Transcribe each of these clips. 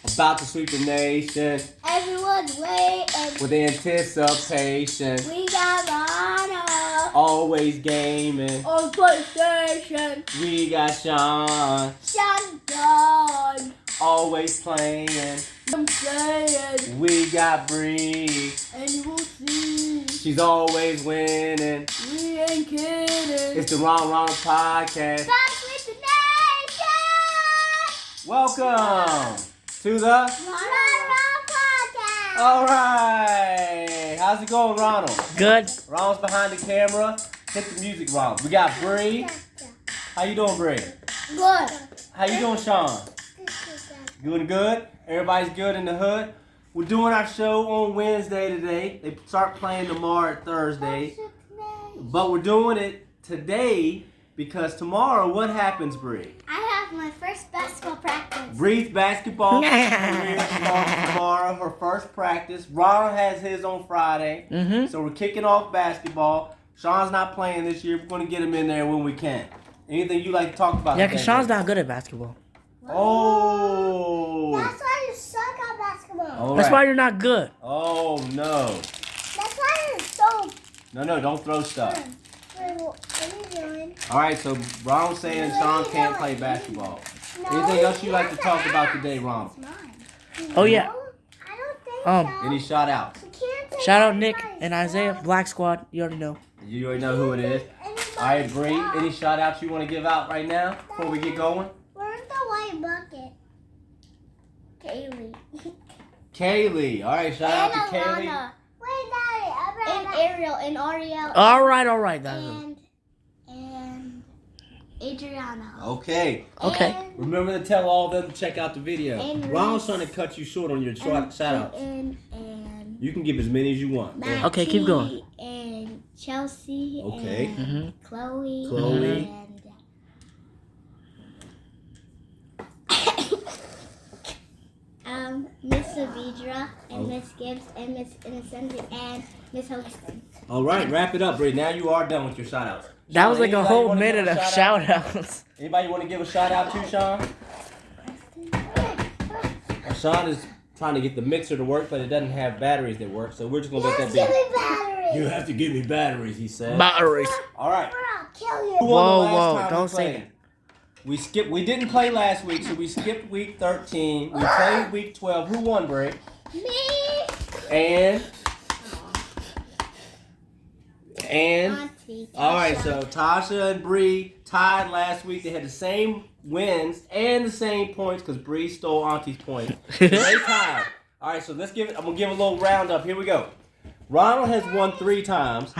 About to sweep the nation. Everyone's waiting With anticipation. We got Ronald Always gaming. on PlayStation. We got Sean. Sean John. Always playing. I'm saying. We got Bree. And you will see. She's always winning. We ain't kidding. It's the Ronald and Ronald podcast. Back with the nation. Welcome to the Ronald and Ronald podcast. All right. How's it going, Ronald? Good. Ronald's behind the camera. Hit the music, Ronald. We got Bree. How you doing, Bree? Good. How you doing, Sean? Doing good? Everybody's good in the hood? We're doing our show on Wednesday today. They start playing tomorrow at Thursday. But we're doing it today because tomorrow, what happens, Bree? I have my first basketball practice. Bree's basketball career starts tomorrow, her first practice. Ronald has his on Friday. So we're kicking off basketball. Sean's not playing this year. We're going to get him in there when we can. Anything you like to talk about? Yeah, because Sean's not good at basketball. Oh. That's why you suck at basketball. All That's right. why you're not good. Oh, no. That's why you're so... No, don't throw stuff. Wait, what are you doing? All right, so Ronald's saying Sean can't play basketball. Anything else you like to talk about today, Ronald? Oh, yeah. I don't think so. Any shout outs? You can't take Shout out Nick anybody's and Isaiah, stuff. Black Squad. You already know. You already know who it is. Anybody's All right, Bree, stuff. any shout outs you want to give out right now before we get going? Where's the white bucket? Kaylee. Kaylee. All right, shout out to Kaylee. Alana. Wait, Daddy. And Ariel and Ariel. All right. That's it. And Adriana. Okay. Okay. And, Remember to tell all of them to check out the video. And Ronald's Reese. trying to cut you short on your shout outs. And You can give as many as you want. Matty Okay, keep going. And Chelsea. Okay. And Chloe. Chloe. And Miss Savidra and Miss Gibbs and Miss Innocent and Miss Houston. All right, wrap it up, Bree. Now you are done with your shout outs. That was like a Anybody whole wanna give minute a of shout-out? shout outs. Anybody want to give a shout out to Sean? Sean is trying to get the mixer to work, but it doesn't have batteries that work, so we're just going to let that be. batteries. You have to give me batteries, he said. Batteries. All right. Or I'll kill you. Who won the last Whoa, time we don't say played? We didn't play last week, so we skipped week 13. We played week 12. Who won, Bray? Me. And Auntie. all right, so Tasha and Bree tied last week. They had the same wins and the same points because Bree stole Auntie's point. So they tied. All right, so let's give it. I'm gonna give a little roundup. Here we go. Ronald has won 3 times.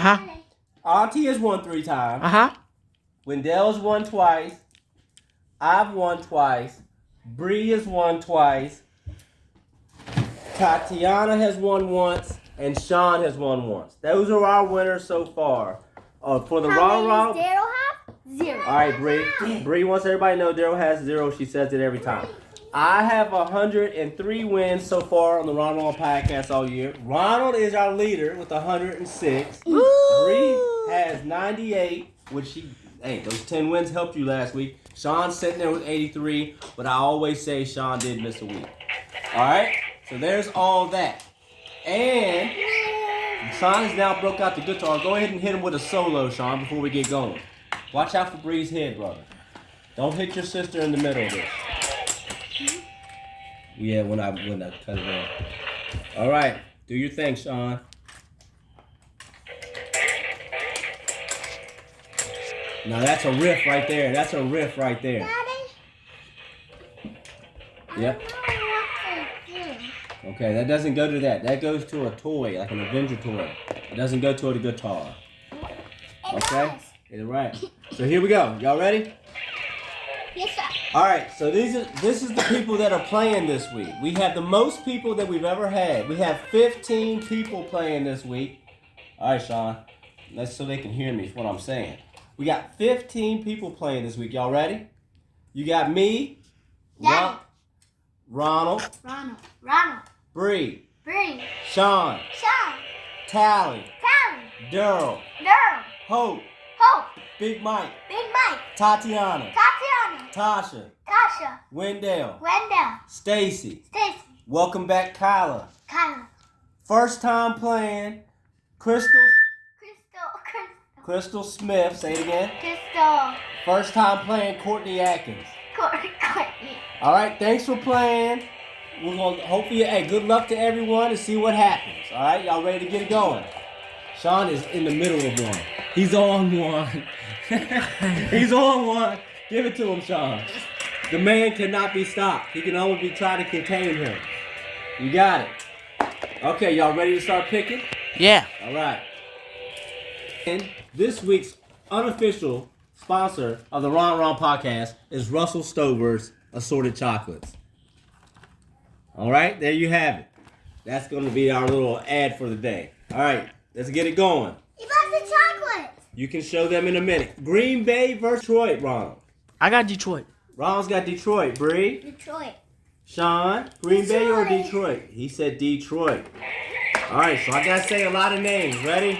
Auntie has won 3 times. Wendell's won twice. I've won twice. Bree has won twice. Tatiana has won once. And Sean has won once. Those are our winners so far. For the How Ronald. many does Daryl have? 0. All right, Bree. Bree wants everybody to know Daryl has 0. She says it every time. I have 103 wins so far on the Ronald podcast all year. Ronald is our leader with 106. Bree has 98, which those 10 wins helped you last week. Sean's sitting there with 83, but I always say Sean did miss a week. All right, so there's all that. And Sean has now broke out the guitar. Go ahead and hit him with a solo, Sean, before we get going. Watch out for Bree's head, brother. Don't hit your sister in the middle of this. Yeah, when I cut it off. All right, do your thing, Sean. Now that's a riff right there. That's a riff right there. Daddy? Yep. I don't know what to do. Okay, that doesn't go to that. That goes to a toy, like an Avenger toy. It doesn't go to a guitar. Okay? Yeah, right. So here we go. Y'all ready? Yes, sir. All right. So this is the people that are playing this week. We have the most people that we've ever had. We have 15 people playing this week. All right, Sean. That's so they can hear me. Is what I'm saying. We got 15 people playing this week. Y'all ready? You got me, Daddy. Ronald, Ronald. Bree, Bree. Sean, Sean. Tally, Callie. Daryl, Daryl. Hope, Hope. Big Mike, Big Mike. Tatiana, Tatiana. Tasha, Tasha. Wendell, Wendell. Stacy, Welcome back, Kyla. Kyla. First time playing Crystal Smith. Say it again. Crystal. First time playing Courtney Atkins. Courtney. All right, thanks for playing. We're gonna hopefully, good luck to everyone and see what happens. All right, y'all ready to get it going? Sean is in the middle of one. He's on one. He's on one. Give it to him, Sean. The man cannot be stopped. He can only be trying to contain him. You got it. Okay, y'all ready to start picking? Yeah. All right. And this week's unofficial sponsor of the Ronald and Ronald podcast is Russell Stover's Assorted Chocolates. All right, there you have it. That's going to be our little ad for the day. All right, let's get it going. He loves the chocolate. You can show them in a minute. Green Bay versus Detroit, Ronald. I got Detroit. Ronald's got Detroit. Bree? Detroit. Sean? Green Bay or Detroit. Detroit? He said Detroit. All right, so I got to say a lot of names. Ready?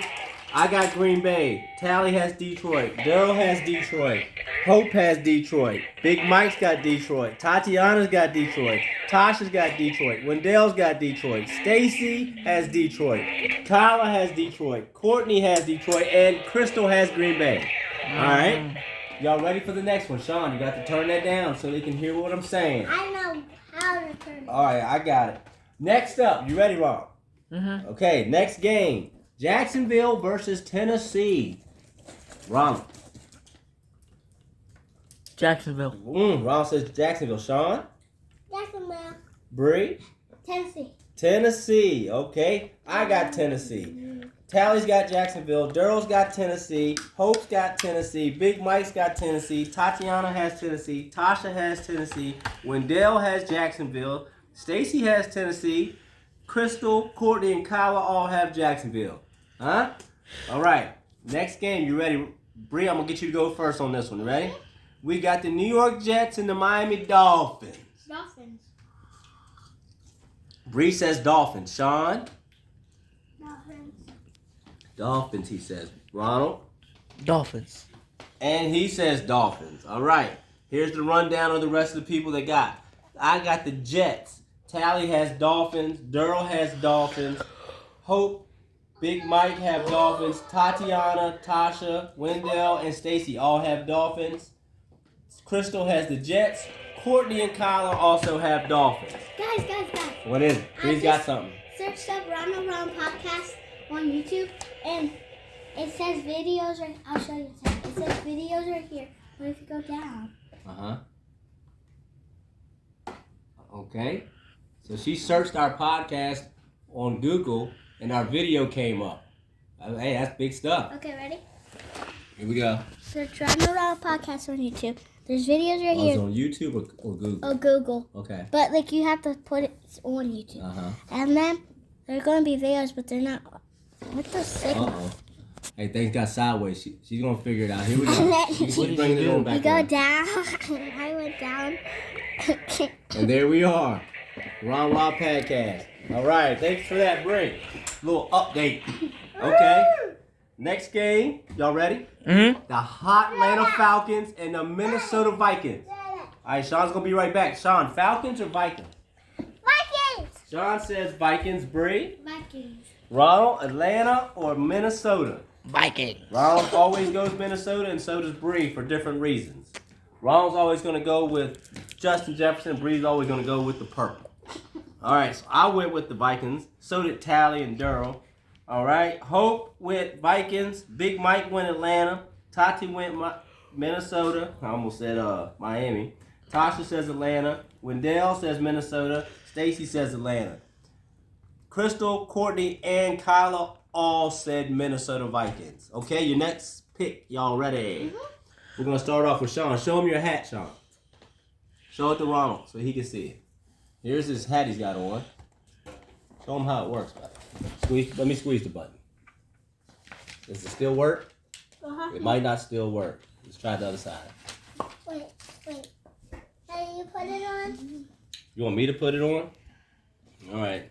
I got Green Bay. Tally has Detroit. Daryl has Detroit. Hope has Detroit. Big Mike's got Detroit. Tatiana's got Detroit. Tasha's got Detroit. Wendell's got Detroit. Stacy has Detroit. Kyla has Detroit. Courtney has Detroit. And Crystal has Green Bay. All right? Y'all ready for the next one? Sean, you got to turn that down so they can hear what I'm saying. I know how to turn it. All right, I got it. Next up, you ready, Ron? Mm-hmm. Okay, next game. Jacksonville versus Tennessee. Ronald. Jacksonville. Ronald says Jacksonville. Sean? Jacksonville. Bree? Tennessee. Tennessee. Okay, I got Tennessee. Tally's got Jacksonville. Daryl's got Tennessee. Hope's got Tennessee. Big Mike's got Tennessee. Tatiana has Tennessee. Tasha has Tennessee. Wendell has Jacksonville. Stacy has Tennessee. Crystal, Courtney, and Kyla all have Jacksonville. Huh? All right. Next game. You ready? Bree, I'm going to get you to go first on this one. Ready? We got the New York Jets and the Miami Dolphins. Dolphins. Bree says Dolphins. Sean? Dolphins. Dolphins, he says. Ronald? Dolphins. And he says Dolphins. All right. Here's the rundown of the rest of the people that got. I got the Jets. Tally has Dolphins. Daryl has Dolphins. Hope, Big Mike have Dolphins. Tatiana, Tasha, Wendell, and Stacy all have Dolphins. Crystal has the Jets. Courtney and Kyla also have Dolphins. Guys. What is it? He's got something. Searched up Ronald and Ronald podcast on YouTube, and it says videos right. I'll show you. It says videos right here. But if you go down. Okay. So she searched our podcast on Google, and our video came up. Hey, that's big stuff. Okay, ready? Here we go. Search Ronald and Ronald podcast on YouTube. There's videos right Oh, here. it's on YouTube or Google? Oh, Google. Okay. But like you have to put it on YouTube. And then there are going to be videos, but they're not. What the signal? Uh-oh. Hey, things got sideways. She's going to figure it out. Here we go. She's bringing it on back You go around. down. I went down. And there we are. Ron Wild Podcast. All right. Thanks for that break. Little update. Okay. Next game. Y'all ready? Mm-hmm. The hot Atlanta Falcons and the Minnesota Vikings. All right, Sean's going to be right back. Sean, Falcons or Vikings? Vikings! Sean says Vikings. Bree? Vikings. Ronald, Atlanta or Minnesota? Vikings. Ronald always goes Minnesota, and so does Bree for different reasons. Ronald's always going to go with Justin Jefferson. Bree's always going to go with the purple. All right, so I went with the Vikings. So did Tally and Daryl. All right, Hope went Vikings. Big Mike went Atlanta. Tati went Minnesota. I almost said Miami. Tasha says Atlanta. Wendell says Minnesota. Stacy says Atlanta. Crystal, Courtney, and Kyla all said Minnesota Vikings. Okay, your next pick. Y'all ready? We're going to start off with Sean. Show him your hat, Sean. Show it to Ronald so he can see it. Here's his hat he's got on. Show him how it works. Let me squeeze the button. Does it still work? It might not still work. Let's try the other side. Wait. How do you put it on? You want me to put it on? All right.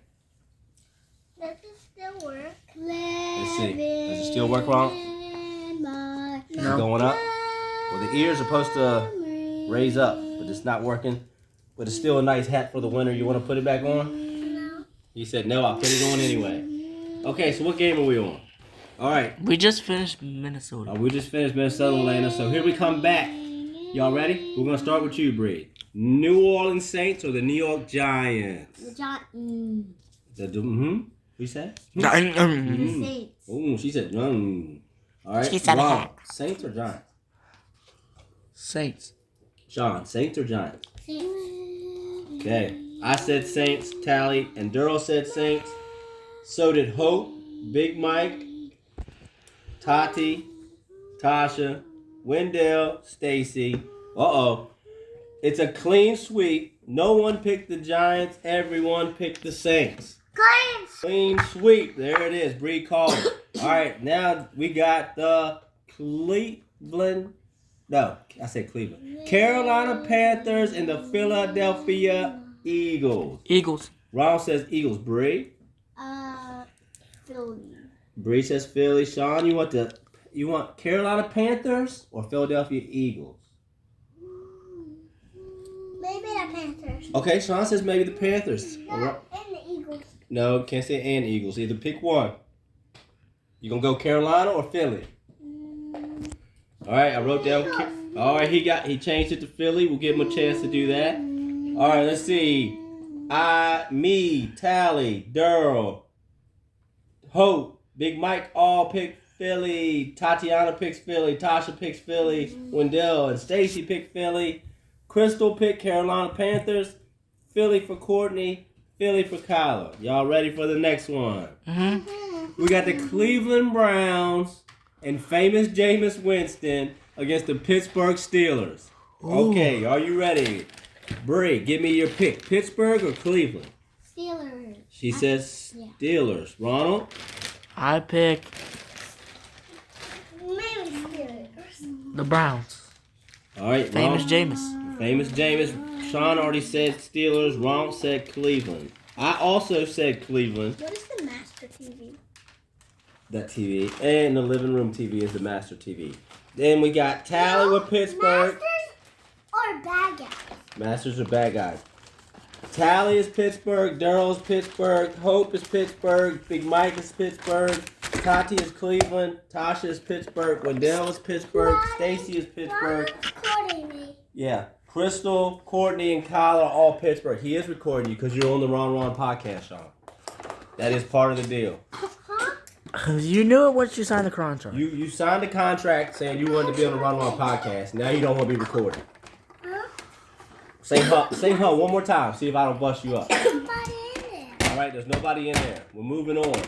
Does it still work? Let's see. Does it still work, Ronald? Is it going up? Well, the ears are supposed to raise up, but it's not working. But it's still a nice hat for the winter. You want to put it back on? He said no. I put it on anyway. Okay, so what game are we on? All right. We just finished Minnesota. We just finished Minnesota, Atlanta. So here we come back. Y'all ready? We're gonna start with you, Bree. New Orleans Saints or the New York Giants? The Giants. What you said? The Saints. Oh, she said All right. She said Ron, Saints or Giants? Saints. Sean, Saints or Giants? Saints. Okay. I said Saints, Tally, and Daryl said Saints. So did Hope, Big Mike, Tati, Tasha, Wendell, Stacy. It's a clean sweep. No one picked the Giants. Everyone picked the Saints. Clean sweep. There it is. Bree called it. All right, now we got the Cleveland. No, I said Cleveland. Carolina Panthers and the Philadelphia Eagles. Eagles. Ronald says Eagles. Bree. Philly. Bree says Philly. Sean, you want Carolina Panthers or Philadelphia Eagles? Maybe the Panthers. Okay, Sean says maybe the Panthers. And the Eagles. No, can't say and Eagles. Either pick one. You gonna go Carolina or Philly? All right, I wrote down. All right, he changed it to Philly. We'll give him a chance to do that. All right, let's see. Me, Tally, Daryl, Hope, Big Mike all picked Philly. Tatiana picks Philly. Tasha picks Philly. Wendell and Stacy picked Philly. Crystal picked Carolina Panthers. Philly for Courtney. Philly for Kyler. Y'all ready for the next one? We got the Cleveland Browns and famous Jameis Winston against the Pittsburgh Steelers. Ooh. Okay, are you ready? Bree, give me your pick. Pittsburgh or Cleveland? Steelers. She says Steelers. Ronald? I pick Maybe Steelers. the Browns. All right, Famous Ronald. Jameis. Famous Jameis. Sean already said Steelers. Ronald said Cleveland. I also said Cleveland. What is the Master TV? That TV. And the living room TV is the Master TV. Then we got Tally with Pittsburgh. Masters or bad guys? Masters are bad guys. Tally is Pittsburgh. Daryl is Pittsburgh. Hope is Pittsburgh. Big Mike is Pittsburgh. Tati is Cleveland. Tasha is Pittsburgh. Wendell is Pittsburgh. Stacy is Pittsburgh. Recording me. Yeah. Crystal, Courtney, and Kyle are all Pittsburgh. He is recording you because you're on the Ronald and Ronald podcast, Sean. That is part of the deal. You knew it once you signed the contract. You signed a contract saying you wanted to be on the Ronald and Ronald podcast. Now you don't want to be recorded. Say huh one more time. See if I don't bust you up. Somebody in there. All right, there's nobody in there. We're moving on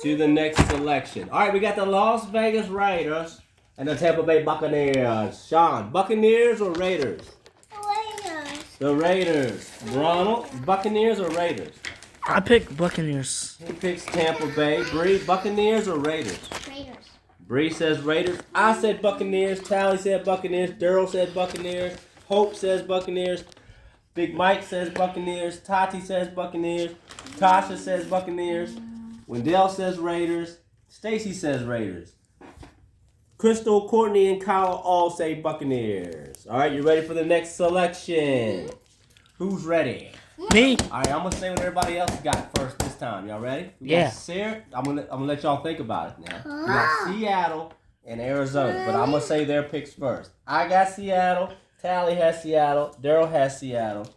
to the next selection. All right, we got the Las Vegas Raiders and the Tampa Bay Buccaneers. Sean, Buccaneers or Raiders? Raiders. The Raiders. Ronald, Buccaneers or Raiders? I pick Buccaneers. He picks Tampa Bay. Bree, Buccaneers or Raiders? Raiders. Bree says Raiders. I said Buccaneers. Tally said Buccaneers. Daryl said Buccaneers. Hope says Buccaneers. Big Mike says Buccaneers. Tati says Buccaneers. Tasha says Buccaneers. Wendell says Raiders. Stacy says Raiders. Crystal, Courtney, and Kyle all say Buccaneers. All right, you ready for the next selection? Who's ready? Me. All right, I'm gonna say what everybody else got first this time. Y'all ready? We Yeah. got Sarah. I'm gonna let y'all think about it now. We got Seattle and Arizona, but I'm gonna say their picks first. I got Seattle. Tally has Seattle. Daryl has Seattle.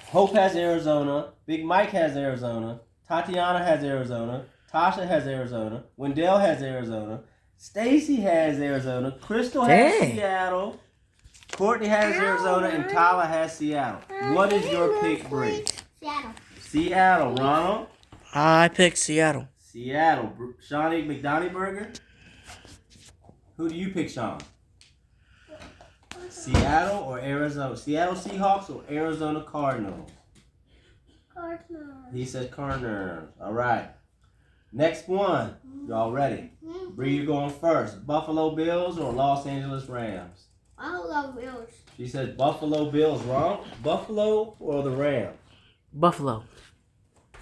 Hope has Arizona. Big Mike has Arizona. Tatiana has Arizona. Tasha has Arizona. Wendell has Arizona. Stacy has Arizona. Crystal has Dang. Seattle. Courtney has Arizona, and Tyler has Seattle. What is your pick, Bree? Seattle. Seattle, Ronald. I pick Seattle. Seattle. Shawnee McDonald Burger. Who do you pick, Sean? Seattle or Arizona? Seattle Seahawks or Arizona Cardinals? Cardinals. He said Cardinals. All right. Next one. Y'all ready? Bree, you going first. Buffalo Bills or Los Angeles Rams? I love Bills. She says Buffalo Bills. Wrong. Buffalo or the Rams? Buffalo.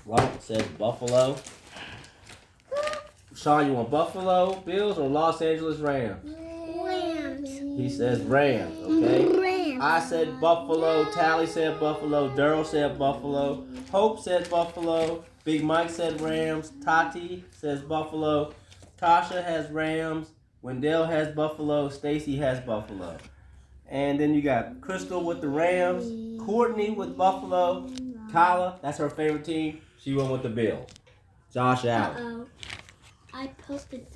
Ronald says Buffalo. Sean, you want Buffalo Bills or Los Angeles Rams? Rams. He says Rams, okay? Rams. I said Buffalo. Tally said Buffalo. Daryl said Buffalo. Hope said Buffalo. Big Mike said Rams. Tati says Buffalo. Tasha has Rams. Wendell has Buffalo. Stacy has Buffalo. And then you got Crystal with the Rams. Courtney with Buffalo. Kyla, that's her favorite team. She went with the Bills. Josh Allen. I posted.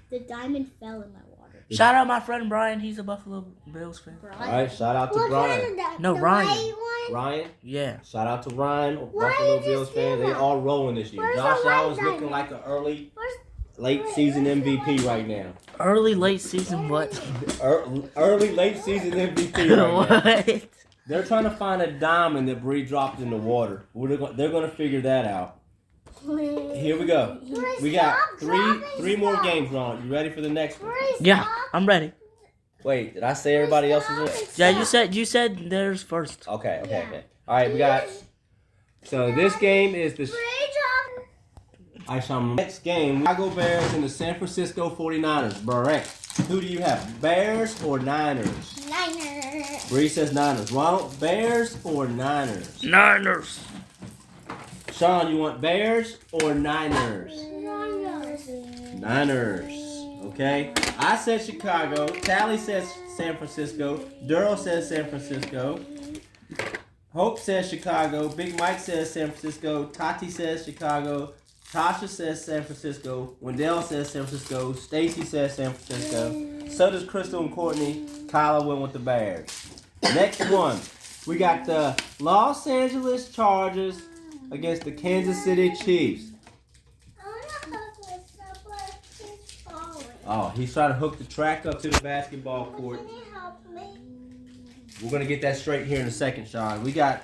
The diamond fell in my water. Shout out my friend Brian. He's a Buffalo Bills fan. Brian? All right, shout out to Brian. No, the Ryan. white one? Ryan, Yeah. shout out to Ryan, Why Buffalo did you Bills say fan. They that? all rolling this year. Where's Josh the white Allen's looking diamond? like an early, Where's- late season MVP right now. Early, late season, what? Early, late season MVP right now. What? They're trying to find a diamond that Bree dropped in the water. They're going to figure that out. Here we go. We got three more games, Ron. You ready for the next one? Yeah, I'm ready. Wait, did I say everybody else's one? Yeah, you said theirs first. Okay. All right, we got. So this game is the. All right, so next game, Chicago Bears and the San Francisco 49ers. Correct. Who do you have, Bears or Niners? Niners. Bree says Niners. Ronald, Bears or Niners? Niners. Sean, you want Bears or Niners? Niners. Niners. Okay. I said Chicago. Tally says San Francisco. Daryl says San Francisco. Hope says Chicago. Big Mike says San Francisco. Tati says Chicago. Tasha says San Francisco. Wendell says San Francisco. Stacy says San Francisco. So does Crystal and Courtney. Kyla went with the Bears. Next one. We got the Los Angeles Chargers against the Kansas City Chiefs. Oh, he's trying to hook the track up to the basketball court. We're going to get that straight here in a second, Sean. We got,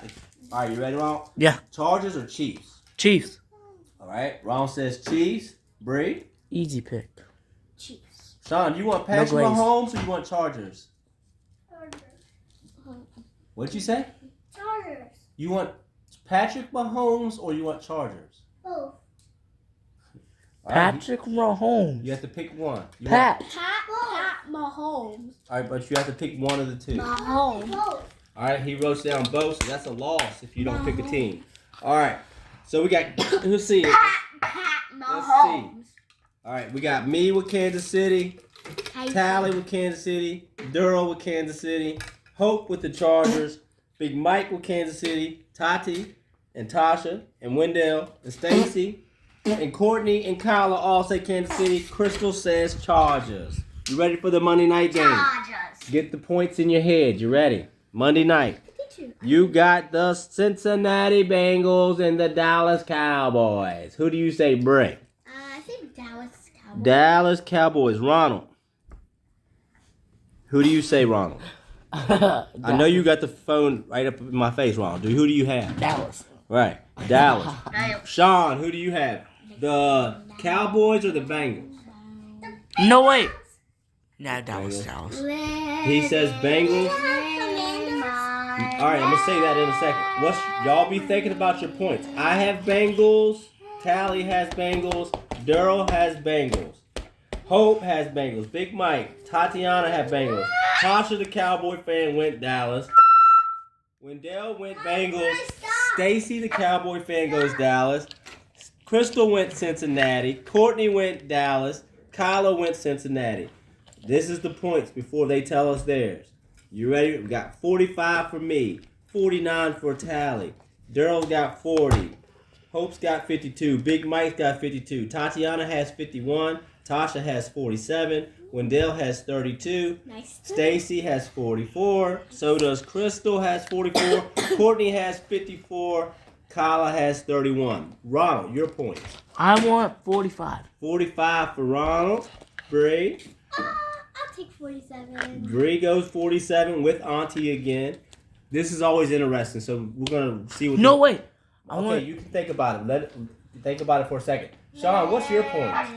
all right, you ready, Ron? Yeah. Chargers or Chiefs? Chiefs. All right, Ron says Chiefs. Bree? Easy pick. Chiefs. Sean, you want Patrick glaze. Mahomes or you want Chargers? Chargers. What'd you say? Chargers. You want Patrick Mahomes or you want Chargers? Both. All right, Patrick Mahomes. you have to pick one. You Pat. Pat Mahomes. All right, but you have to pick one of the two. Mahomes. All right, he wrote down both, so that's a loss if you don't pick a team. All right, so we got, let's see. Pat Let's Mahomes. All right, we got me with Kansas City, Tally with Kansas City, Daryl with Kansas City, Hope with the Chargers, Big Mike with Kansas City, Tati and Tasha and Wendell and Stacy and Courtney and Kyla all say Kansas City. Crystal says Chargers. You ready for the Monday night game? Chargers. Get the points in your head. You ready? Monday night. You got the Cincinnati Bengals and the Dallas Cowboys. Who do you say, Bray? I think Dallas Cowboys. Dallas Cowboys. Ronald. Who do you say, Ronald? I know you got the phone right up in my face, Ronald. Who do you have? Dallas. Right. Dallas. Sean, who do you have? The Cowboys or the Bengals? No, wait. Nah, Dallas. Dallas. He says Bengals. All right, I'm going to say that in a second. Y'all be thinking about your points. I have Bengals. Tally has Bengals. Daryl has Bengals. Hope has Bengals. Big Mike. Tatiana have Bengals. Tasha, the Cowboy fan, went Dallas. Wendell went Bengals. Stacy, the Cowboy fan, goes Dallas. Crystal went Cincinnati. Courtney went Dallas. Kyla went Cincinnati. This is the points before they tell us theirs. You ready? We got 45 for me. 49 for Tally. Daryl's got 40. Hope's got 52. Big Mike's got 52. Tatiana has 51. Tasha has 47. Wendell has 32. Nice. Stacy has 44. So does Crystal has 44. Courtney has 54. Kyla has 31. Ronald, your points. I want 45. 45 for Ronald. Bree. I'll take 47. Bree goes 47 with Auntie again. This is always interesting, so we're going to see what... No, wait. Okay, you can think about it. Think about it for a second. Sean, what's your points?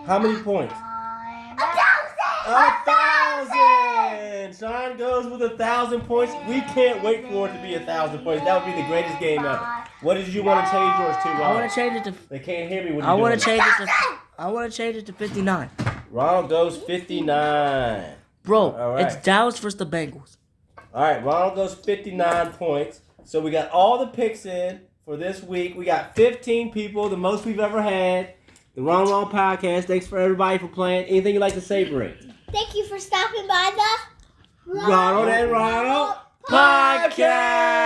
How many points? 1,000! Sean goes with 1,000 points. We can't wait for it to be 1,000 points. That would be the greatest game ever. What did you want to change yours to, Ronald? I want to change it to. They can't hear me when I you want to change it to. I want to change it to 59. Ronald goes 59. Bro, All right. it's Dallas versus the Bengals. All right, Ronald goes 59 points. So we got all the picks in for this week. We got 15 people, the most we've ever had. The Ronald and Ronald podcast. Thanks for everybody for playing. Anything you'd like to say, Bree? Thank you for stopping by the Ronald and Ronald Podcast.